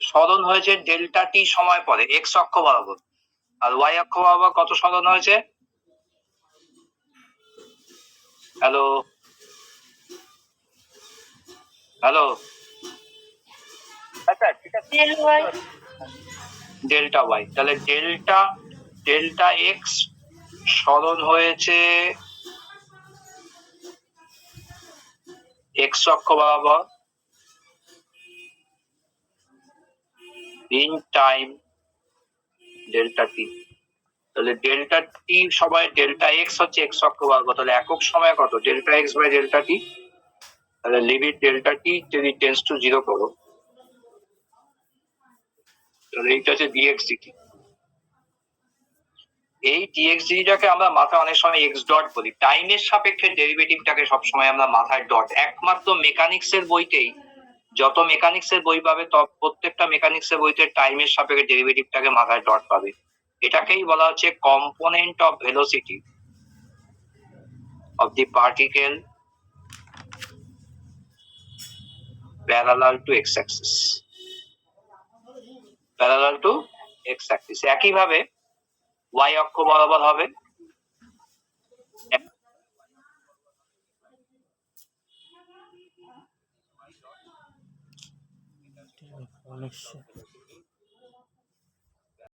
সরণ হয়েছে ডেল্টা টি সময় পরে এক্স অক্ষ বরাবর, আর ওয়াই অক্ষ বরাবর কত সরণ হয়েছে? হ্যালো হ্যালো, আচ্ছা ঠিক আছে, ডেল্টা ওয়াই, তাহলে ডেল্টা এক্স সরণ হয়েছে এক্স অক্ষ বরাবর ইন টাইম ডেল্টা টি। তাহলে ডেল্টা টি সময় ডেল্টা এক্স হচ্ছে এক্স অক্ষ বরাবর, তাহলে একক সময় কত? ডেল্টা এক্স বাই ডেল্টা টি। তাহলে লিমিট ডেল্টা টি যদি টেন্স টু জিরো করো, তাহলে এইটা হচ্ছে ডিএক্স ডিটি। এই ডিএক্স ডিটিটাকে আমরা মাথায় অনেক সময় এক্স ডট বলি। টাইমের সাপেক্ষে ডেরিভেটিভটাকে সবসময় আমরা মাথায় ডট। একমাত্র মেকানিক্সের বইতেই, যত মেকানিক্সের বই পাবে প্রত্যেকটা মেকানিক্সের বইতে টাইমের সাপেক্ষে ডেরিভেটিভটাকে মাথায় ডট পাবে। এটাকেই বলা হচ্ছে component of velocity of the particle parallel to x Axis. Parallel to x Axis. একইভাবে ওয়াই অক্ষ বরাবর হবে